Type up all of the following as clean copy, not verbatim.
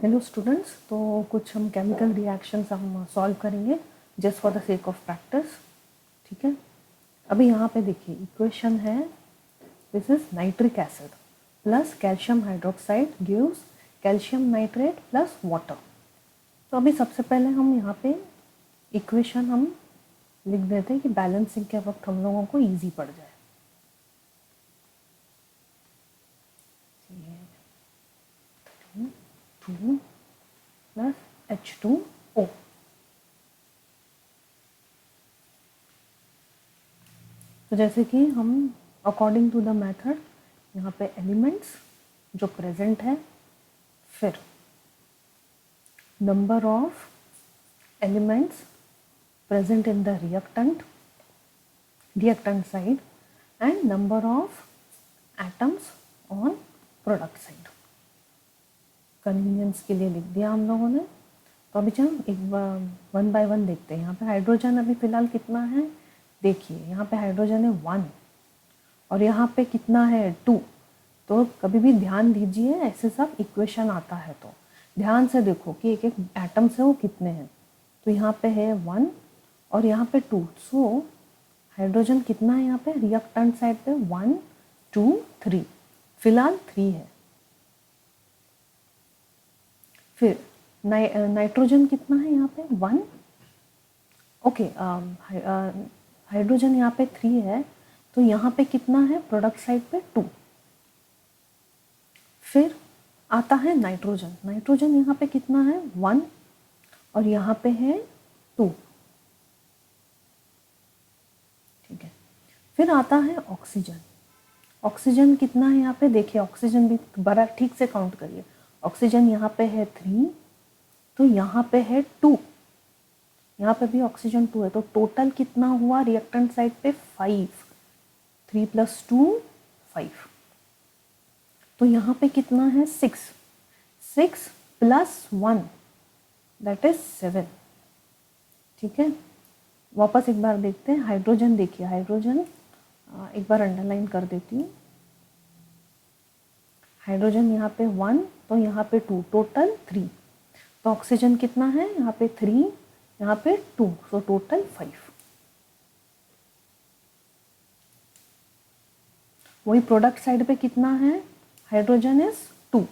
Hello students, तो कुछ हम केमिकल रिएक्शंस हम सॉल्व करेंगे just for the sake of practice. ठीक है, अभी यहाँ पे देखिए इक्वेशन है, this is nitric acid plus calcium hydroxide gives calcium nitrate plus water. तो अभी सबसे पहले हम यहाँ पे इक्वेशन हम लिख देते हैं कि बैलेंसिंग के वक्त हम लोगों को ईजी पड़ जाए। Two plus H2O। तो जैसे कि हम अकॉर्डिंग टू द मेथड यहाँ पे एलिमेंट्स जो प्रेजेंट है, फिर number of elements present in the reactant side and number of atoms on product side. Convenience के लिए लिख दिया हम लोगों ने। तो अभी चलो एक बार वन बाय वन देखते हैं। यहाँ पे हाइड्रोजन अभी फिलहाल कितना है, देखिए यहाँ पे हाइड्रोजन है 1 और यहाँ पे कितना है 2। तो कभी भी ध्यान दीजिए, ऐसे सब इक्वेशन आता है तो ध्यान से देखो कि एक एक एटम से वो कितने हैं। तो यहाँ पे है 1 और यहाँ पे 2। सो हाइड्रोजन कितना है यहाँ पे रिएक्टेंट साइड पे 1 2 3, फिलहाल 3 है। फिर नाइट्रोजन कितना है यहाँ पे 1। ओके, हाइड्रोजन यहाँ पे 3 है, तो यहाँ पे कितना है प्रोडक्ट साइड पे 2। फिर आता है नाइट्रोजन, नाइट्रोजन यहाँ पे कितना है 1 और यहाँ पे है 2। ठीक है, फिर आता है ऑक्सीजन। ऑक्सीजन कितना है यहाँ पे, देखिए ऑक्सीजन भी बड़ा ठीक से काउंट करिए। ऑक्सीजन यहाँ पे है 3, तो यहाँ पे है 2, यहाँ पे भी ऑक्सीजन 2 है। तो टोटल कितना हुआ रिएक्टेंट साइड पे 5, 3 + 2 5। तो यहाँ पे कितना है 6, 6 + 1 दैट इज 7। ठीक है, वापस एक बार देखते हैं। हाइड्रोजन देखिए, हाइड्रोजन एक बार अंडरलाइन कर देती हूँ। हाइड्रोजन यहाँ पे 1, तो यहाँ पे 2, टोटल 3। तो ऑक्सीजन कितना है यहाँ पे 3, यहाँ पे 2, सो टोटल 5। वही प्रोडक्ट साइड पे कितना है, हाइड्रोजन इज 2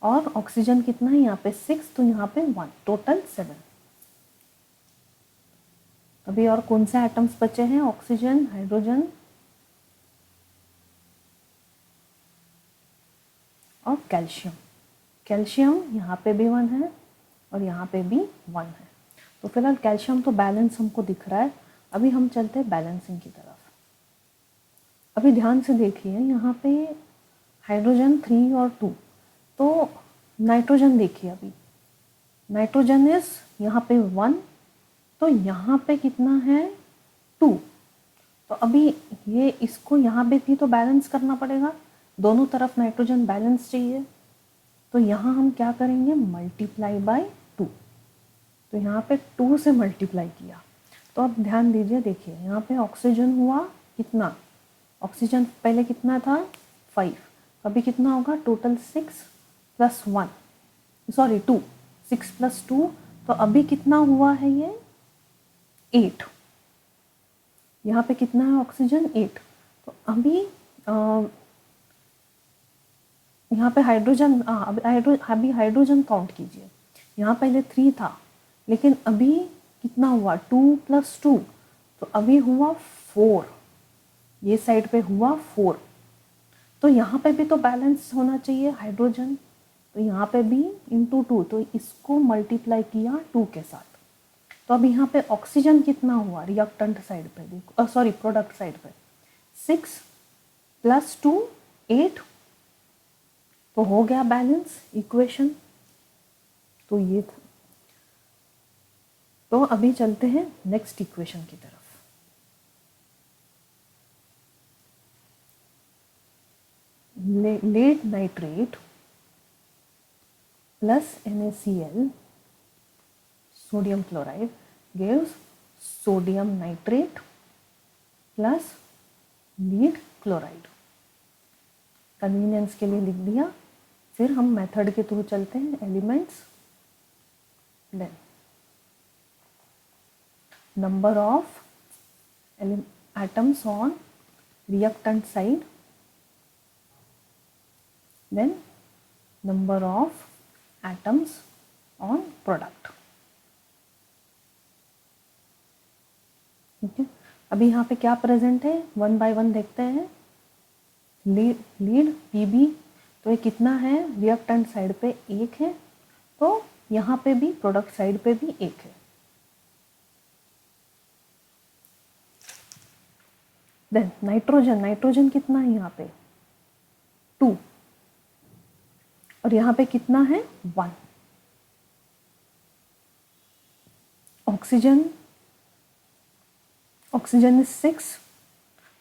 और ऑक्सीजन कितना है यहाँ पे 6, तो यहाँ पे 1, टोटल 7। अभी और कौन से एटम्स बचे हैं, ऑक्सीजन, हाइड्रोजन और कैल्शियम। कैल्शियम यहाँ पे भी 1 है और यहाँ पे भी 1 है। तो फिलहाल कैल्शियम तो बैलेंस हमको दिख रहा है। अभी हम चलते हैं बैलेंसिंग की तरफ। अभी ध्यान से देखिए, यहाँ पे हाइड्रोजन 3 और 2, तो नाइट्रोजन देखिए, अभी नाइट्रोजन इज यहाँ पे 1, तो यहाँ पे कितना है 2। तो अभी ये इसको यहाँ पे भी तो बैलेंस करना पड़ेगा, दोनों तरफ नाइट्रोजन बैलेंस चाहिए। तो यहाँ हम क्या करेंगे, मल्टीप्लाई बाय 2। तो यहाँ पे 2 से मल्टीप्लाई किया। तो अब ध्यान दीजिए, देखिए यहाँ पे ऑक्सीजन हुआ कितना, ऑक्सीजन पहले कितना था 5, अभी कितना होगा टोटल 6 + 1, सॉरी 2, 6 + 2, तो अभी कितना हुआ है ये 8। यहाँ पे कितना है ऑक्सीजन 8। तो अभी यहाँ पे हाइड्रोजन, अभी हाइड्रोजन काउंट कीजिए। यहाँ पहले 3 था, लेकिन अभी कितना हुआ 2 + 2, तो अभी हुआ 4, ये साइड पे हुआ 4। तो यहाँ पे भी तो बैलेंस होना चाहिए हाइड्रोजन, तो यहाँ पे भी × 2, तो इसको मल्टीप्लाई किया 2 के साथ। तो अब यहाँ पे ऑक्सीजन कितना हुआ रिएक्टेंट साइड पे, देखो सॉरी प्रोडक्ट साइड पे 6 + 2 8, तो हो गया बैलेंस इक्वेशन। तो ये था। तो अभी चलते हैं नेक्स्ट इक्वेशन की तरफ। Lead nitrate plus NaCl sodium chloride gives sodium nitrate plus lead chloride. Convenience के लिए लिख दिया। फिर हम मेथड के थ्रू चलते हैं, elements, then number of atoms on reactant side, then number of atoms on product. ठीक है, अभी यहाँ पे क्या प्रेजेंट है, वन बाय वन देखते हैं। लीड पीबी, तो ये कितना है, रिएक्टेंट साइड पे 1 है, तो यहाँ पे भी प्रोडक्ट साइड पे भी 1 है। देन नाइट्रोजन कितना है यहाँ पे, 2, और यहाँ पे कितना है, 1। ऑक्सीजन इज 6,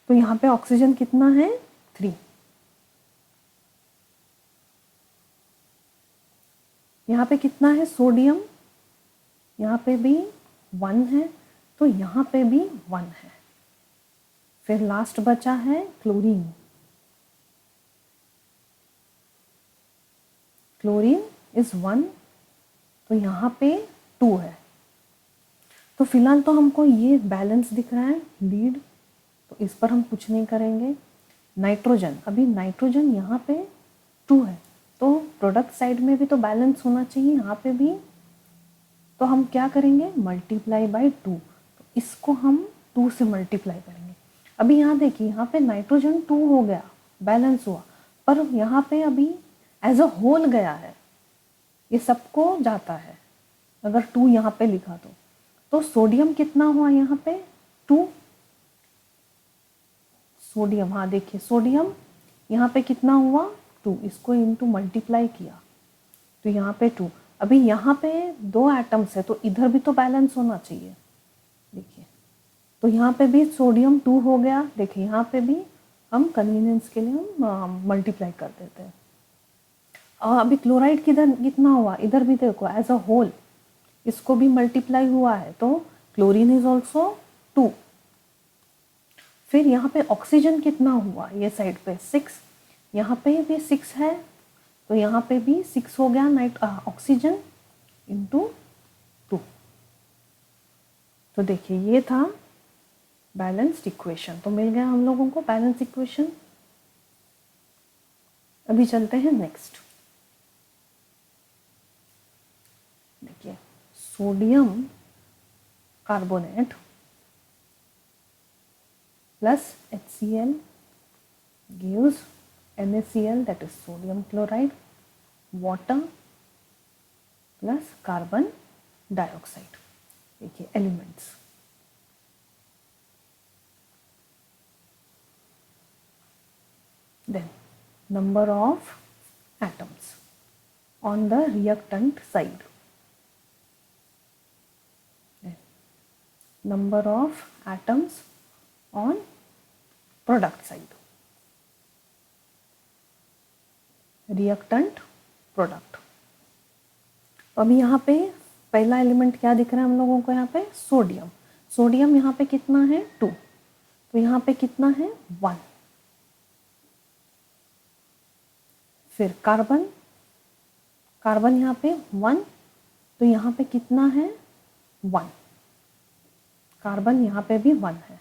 तो यहाँ पे ऑक्सीजन कितना है, 3। यहाँ पे कितना है, सोडियम, यहाँ पे भी 1 है, तो यहाँ पे भी 1 है। फिर लास्ट बचा है क्लोरीन इज 1, तो यहाँ पे 2 है। तो फिलहाल तो हमको ये बैलेंस दिख रहा है, लीड, तो इस पर हम कुछ नहीं करेंगे। नाइट्रोजन, अभी नाइट्रोजन यहाँ पे 2 है, तो प्रोडक्ट साइड में भी तो बैलेंस होना चाहिए, यहाँ पे भी, तो हम क्या करेंगे, मल्टीप्लाई बाय 2, तो इसको हम 2 से मल्टीप्लाई करेंगे। अभी यहाँ देखिए, यहाँ पे नाइट्रोजन 2 हो गया, बैलेंस हुआ, पर यहाँ पे अभी एज अ होल गया है, ये सबको जाता है, अगर 2 यहाँ पे लिखा तो सोडियम कितना हुआ यहाँ पे, 2। सोडियम, हाँ देखिए, सोडियम यहाँ पे कितना हुआ, 2, इसको इनटू मल्टीप्लाई किया तो यहाँ पे 2। अभी यहाँ पे 2 एटम्स है, तो इधर भी तो बैलेंस होना चाहिए, देखिए, तो यहाँ पे भी सोडियम 2 हो गया। देखिए यहाँ पे भी हम कन्वीनियंस के लिए हम मल्टीप्लाई कर देते हैं। अभी क्लोराइड किधर कितना हुआ, इधर भी देखो, एज अ होल इसको भी मल्टीप्लाई हुआ है, तो क्लोरीन इज ऑल्सो 2। फिर यहाँ पे ऑक्सीजन कितना हुआ, ये साइड पे 6, यहाँ पे भी 6 है, तो यहाँ पे भी 6 हो गया ऑक्सीजन इंटू 2। तो देखिए ये था बैलेंस्ड इक्वेशन, तो मिल गया हम लोगों को बैलेंस इक्वेशन। अभी चलते हैं नेक्स्ट। देखिए, sodium carbonate plus HCl gives NaCl, that is sodium chloride, water plus carbon dioxide. देखिए elements, then number of atoms on the reactant side, then number of atoms on product side, reactant product. अभी यहाँ पे पहला element क्या दिख रहा है हम लोगों को, यहाँ पे सोडियम यहाँ पे कितना है, 2, तो यहाँ पे कितना है, 1। फिर कार्बन यहाँ पे 1, तो यहाँ पे कितना है, 1, कार्बन यहाँ पे भी 1 है।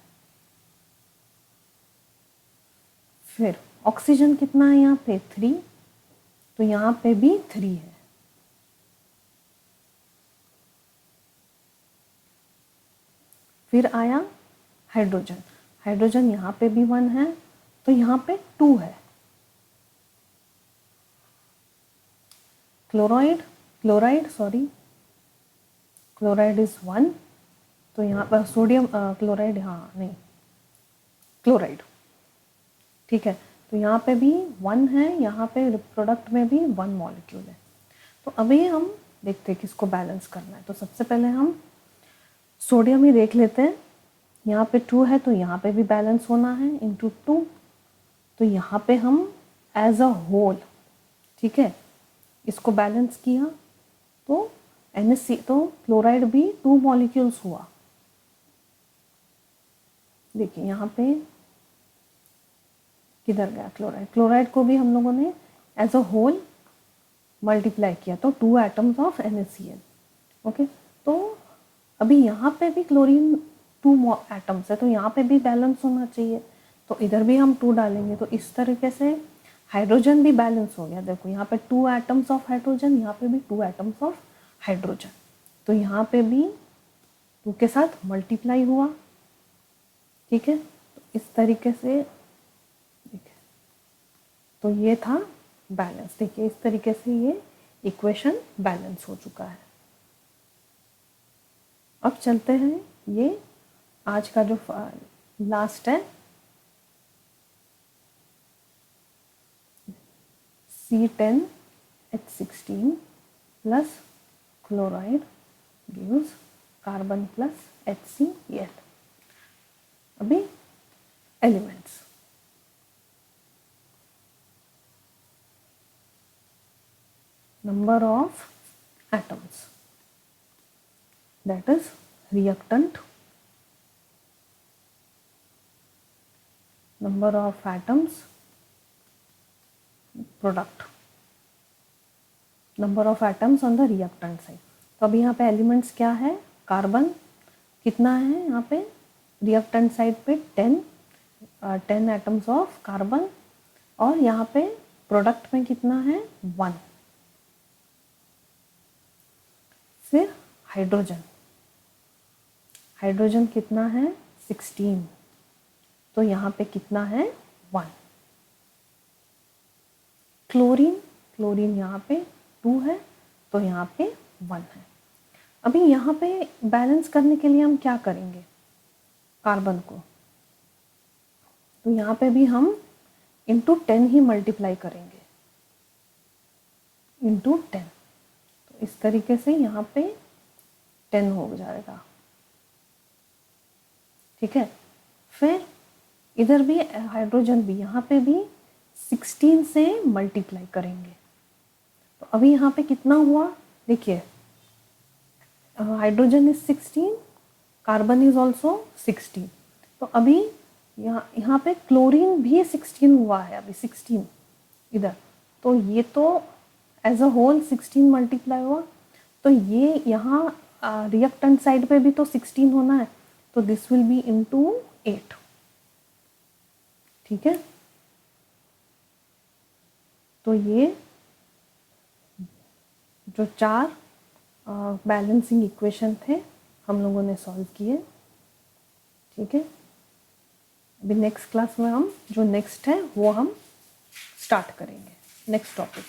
फिर ऑक्सीजन कितना है यहाँ पे, 3, तो यहाँ पे भी 3 है। फिर आया हाइड्रोजन यहाँ पे भी 1 है, तो यहाँ पे 2 है। क्लोराइड इज 1, तो यहाँ पर सोडियम क्लोराइड, हाँ नहीं, क्लोराइड, ठीक है, तो यहाँ पे भी 1 है, यहाँ पे प्रोडक्ट में भी 1 मॉलिक्यूल है। तो अभी हम देखते हैं किसको बैलेंस करना है। तो सबसे पहले हम सोडियम ही देख लेते हैं, यहाँ पे 2 है, तो यहाँ पे भी बैलेंस होना है, इंटू 2, तो यहाँ पे हम एज अ होल, ठीक है, इसको बैलेंस किया, तो NaC, तो क्लोराइड भी 2 मॉलिक्यूल्स हुआ। देखिए यहाँ पे किधर गया क्लोराइड को भी हम लोगों ने एज अ होल मल्टीप्लाई किया तो 2 एटम्स ऑफ NaCl। ओके, तो अभी यहाँ पे भी क्लोरीन 2 एटम्स है, तो यहाँ पे भी बैलेंस होना चाहिए, तो इधर भी हम 2 डालेंगे, तो इस तरीके से हाइड्रोजन भी बैलेंस हो गया। देखो यहाँ पे 2 एटम्स ऑफ हाइड्रोजन, यहाँ पे भी 2 एटम्स ऑफ हाइड्रोजन, तो यहाँ पे भी 2 के साथ मल्टीप्लाई हुआ। ठीक है, तो इस तरीके से देखिए, तो ये था बैलेंस। देखिए इस तरीके से ये इक्वेशन बैलेंस हो चुका है। अब चलते हैं, ये आज का जो लास्ट है, C10H16 plus chloride gives carbon plus HCl। अभी elements, number of atoms, that is reactant, number of atoms product, number of atoms on the reactant side। तो अभी यहाँ पे एलिमेंट्स क्या है, कार्बन कितना है यहाँ पे रिएक्टेंट साइड पे 10 एटम्स ऑफ कार्बन, और यहाँ पे प्रोडक्ट में कितना है 1। फिर हाइड्रोजन, हाइड्रोजन कितना है 16, तो यहाँ पे कितना है 1। क्लोरीन, क्लोरीन यहाँ पे 2 है, तो यहाँ पे 1 है। अभी यहाँ पे बैलेंस करने के लिए हम क्या करेंगे कार्बन को, तो यहाँ पे भी हम इंटू 10 ही मल्टीप्लाई करेंगे, इंटू 10, तो इस तरीके से यहाँ पे 10 हो जाएगा। ठीक है, फिर इधर भी हाइड्रोजन भी यहाँ पे भी 16 से मल्टीप्लाई करेंगे, तो अभी यहाँ पे कितना हुआ देखिए, hydrogen is 16, carbon is also 16, तो अभी यहाँ पे क्लोरीन भी 16 हुआ है, अभी 16 इधर, तो ये तो एज अ होल 16 मल्टीप्लाई हुआ, तो ये यहाँ रिएक्टेंट साइड पे भी तो 16 होना है, तो दिस विल बी इनटू 8। ठीक है, तो ये जो 4 बैलेंसिंग इक्वेशन थे हम लोगों ने सॉल्व किए। ठीक है, अभी नेक्स्ट क्लास में हम जो नेक्स्ट है वो हम स्टार्ट करेंगे, नेक्स्ट टॉपिक।